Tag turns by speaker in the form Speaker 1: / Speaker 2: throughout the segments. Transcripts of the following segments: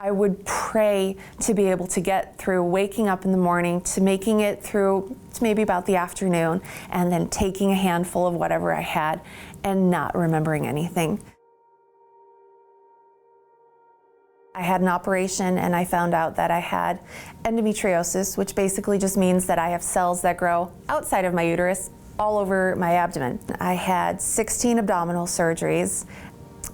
Speaker 1: I would pray to be able to get through waking up in the morning to making it through to maybe about the afternoon, and then taking a handful of whatever I had and not remembering anything. I had an operation and I found out that I had endometriosis, which basically just means that I have cells that grow outside of my uterus all over my abdomen. I had 16 abdominal surgeries,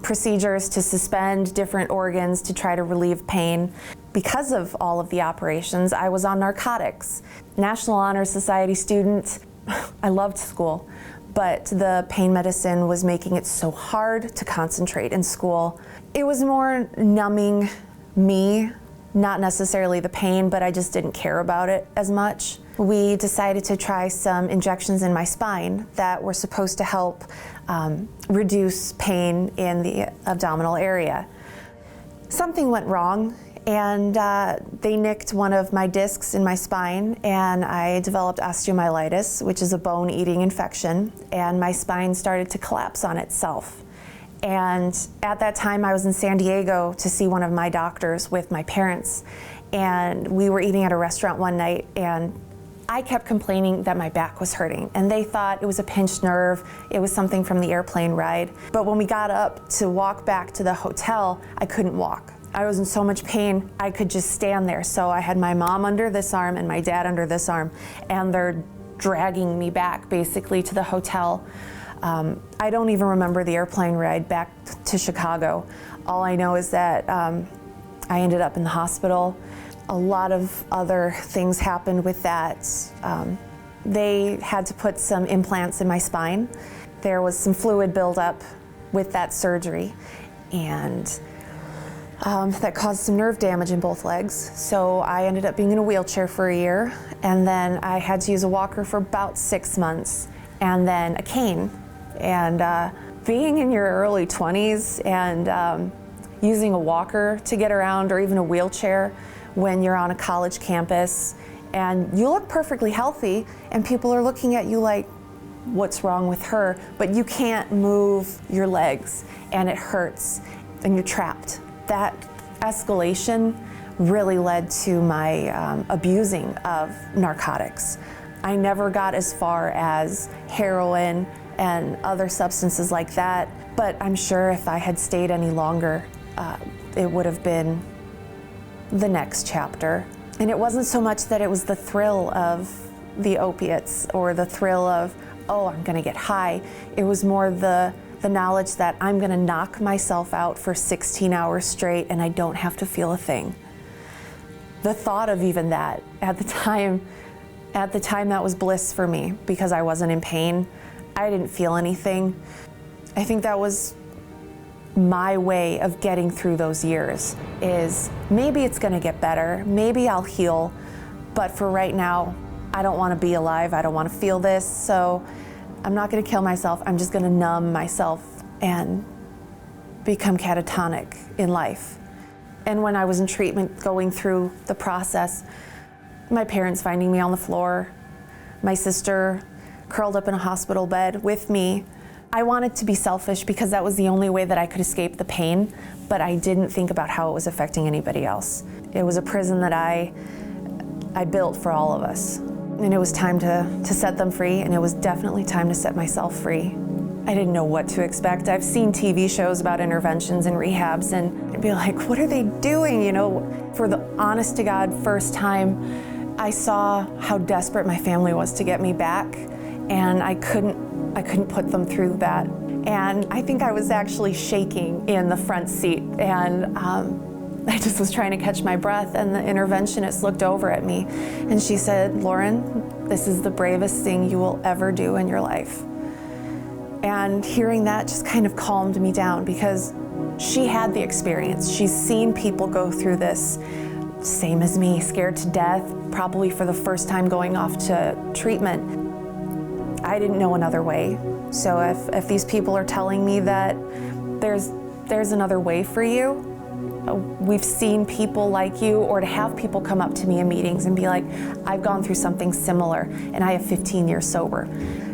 Speaker 1: procedures to suspend different organs to try to relieve pain. Because of all of the operations, I was on narcotics. National Honor Society student. I loved school, but the pain medicine was making it so hard to concentrate in school. It was more numbing me, not necessarily the pain, but I just didn't care about it as much. We decided to try some injections in my spine that were supposed to help reduce pain in the abdominal area. Something went wrong, and they nicked one of my discs in my spine, and I developed osteomyelitis, which is a bone-eating infection, and my spine started to collapse on itself. And at that time, I was in San Diego to see one of my doctors with my parents, and we were eating at a restaurant one night, and I kept complaining that my back was hurting, and they thought it was a pinched nerve, it was something from the airplane ride. But when we got up to walk back to the hotel, I couldn't walk. I was in so much pain, I could just stand there. So I had my mom under this arm and my dad under this arm, and they're dragging me back basically to the hotel. I don't even remember the airplane ride back to Chicago. All I know is that I ended up in the hospital. A lot of other things happened with that. They had to put some implants in my spine. There was some fluid buildup with that surgery, and that caused some nerve damage in both legs. So I ended up being in a wheelchair for a year, and then I had to use a walker for about 6 months, and then a cane. And being in your early 20s and using a walker to get around, or even a wheelchair, when you're on a college campus and you look perfectly healthy and people are looking at you like, what's wrong with her? But you can't move your legs and it hurts and you're trapped. That escalation really led to my abusing of narcotics. I never got as far as heroin and other substances like that, but I'm sure if I had stayed any longer, it would have been the next chapter. And it wasn't so much that it was the thrill of the opiates or the thrill of, oh, I'm gonna get high. It was more the knowledge that I'm gonna knock myself out for 16 hours straight and I don't have to feel a thing. The thought of even that, at the time that was bliss for me because I wasn't in pain. I didn't feel anything. I think that was my way of getting through those years, is maybe it's gonna get better, maybe I'll heal, but for right now, I don't wanna be alive, I don't wanna feel this, so I'm not gonna kill myself, I'm just gonna numb myself and become catatonic in life. And when I was in treatment, going through the process, my parents finding me on the floor, my sister curled up in a hospital bed with me. I wanted to be selfish because that was the only way that I could escape the pain, but I didn't think about how it was affecting anybody else. It was a prison that I built for all of us. And it was time to set them free, and it was definitely time to set myself free. I didn't know what to expect. I've seen TV shows about interventions and rehabs, and I'd be like, what are they doing? You know, for the honest to God first time, I saw how desperate my family was to get me back, and I couldn't put them through that. And I think I was actually shaking in the front seat, and I just was trying to catch my breath, and the interventionist looked over at me and she said, Lauren, this is the bravest thing you will ever do in your life. And hearing that just kind of calmed me down because she had the experience. She's seen people go through this, same as me, scared to death, probably for the first time going off to treatment. I didn't know another way. So if these people are telling me that there's another way for you, we've seen people like you, or to have people come up to me in meetings and be like, I've gone through something similar and I have 15 years sober.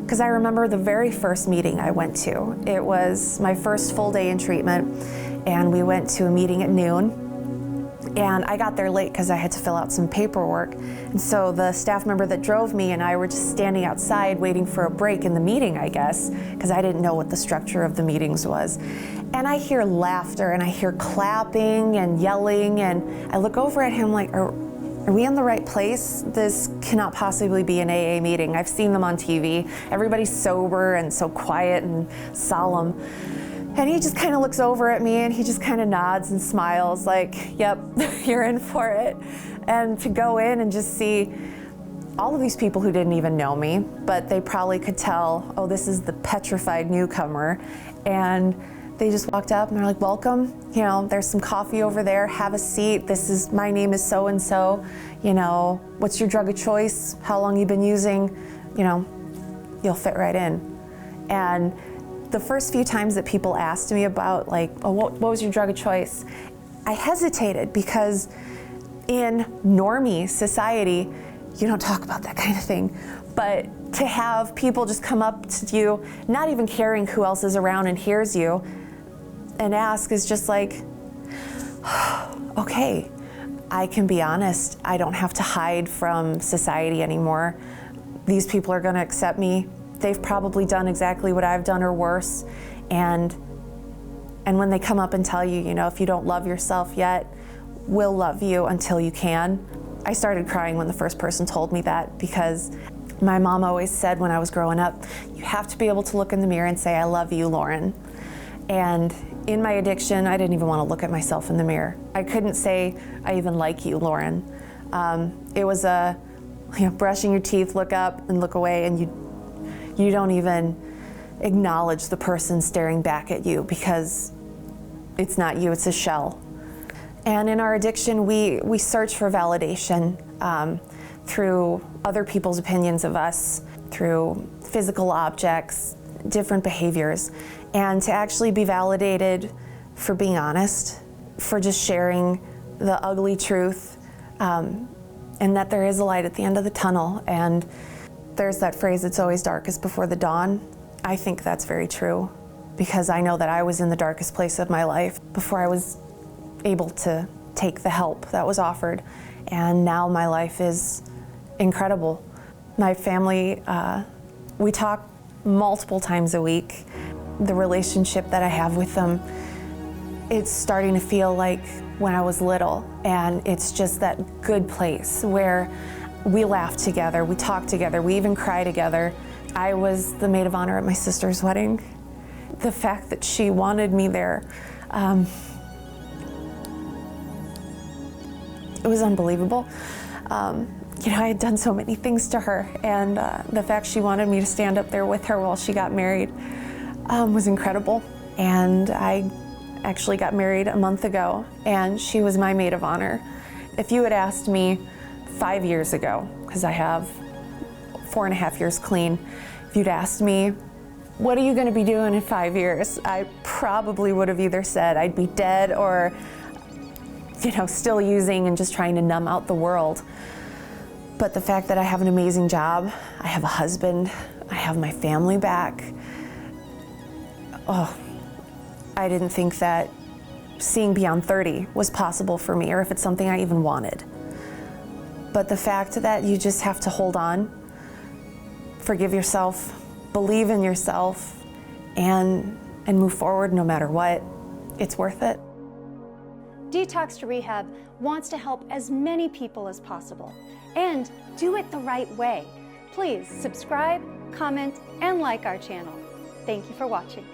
Speaker 1: Because I remember the very first meeting I went to. It was my first full day in treatment, and we went to a meeting at noon. And I got there late because I had to fill out some paperwork. And so the staff member that drove me and I were just standing outside waiting for a break in the meeting, I guess, because I didn't know what the structure of the meetings was. And I hear laughter and I hear clapping and yelling, and I look over at him like, are we in the right place? This cannot possibly be an AA meeting. I've seen them on TV. Everybody's sober and so quiet and solemn. And he just kind of looks over at me and he just kind of nods and smiles like, yep, you're in for it. And to go in and just see all of these people who didn't even know me, but they probably could tell, oh, this is the petrified newcomer. And they just walked up and they're like, welcome, you know, there's some coffee over there, have a seat. My name is so-and-so, you know, what's your drug of choice? How long you been using? You know, you'll fit right in. And the first few times that people asked me about like, oh, what was your drug of choice? I hesitated because in normie society, you don't talk about that kind of thing. But to have people just come up to you, not even caring who else is around and hears you, and ask is just like, okay, I can be honest. I don't have to hide from society anymore. These people are gonna accept me. They've probably done exactly what I've done or worse. And when they come up and tell you, you know, if you don't love yourself yet, we'll love you until you can. I started crying when the first person told me that, because my mom always said when I was growing up, you have to be able to look in the mirror and say, I love you, Lauren. And in my addiction, I didn't even want to look at myself in the mirror. I couldn't say, I even like you, Lauren. It was brushing your teeth, look up and look away, and you don't even acknowledge the person staring back at you because it's not you, it's a shell. And in our addiction, we search for validation through other people's opinions of us, through physical objects, different behaviors. And to actually be validated for being honest, for just sharing the ugly truth, and that there is a light at the end of the tunnel. And there's that phrase, it's always darkest before the dawn. I think that's very true, because I know that I was in the darkest place of my life before I was able to take the help that was offered. And now my life is incredible. My family, we talk multiple times a week. The relationship that I have with them, it's starting to feel like when I was little, and it's just that good place where we laugh together, we talk together, we even cry together. I was the maid of honor at my sister's wedding. The fact that she wanted me there, it was unbelievable. You know, I had done so many things to her, and the fact she wanted me to stand up there with her while she got married was incredible. And I actually got married a month ago, and she was my maid of honor. If you had asked me 5 years ago, because I have 4.5 years clean, if you'd asked me, what are you going to be doing in 5 years? I probably would have either said I'd be dead or, you know, still using and just trying to numb out the world. But the fact that I have an amazing job, I have a husband, I have my family back. Oh, I didn't think that seeing beyond 30 was possible for me, or if it's something I even wanted. But the fact that you just have to hold on, forgive yourself, believe in yourself, and move forward no matter what, it's worth it.
Speaker 2: Detox to Rehab wants to help as many people as possible, and do it the right way. Please subscribe, comment, and like our channel. Thank you for watching.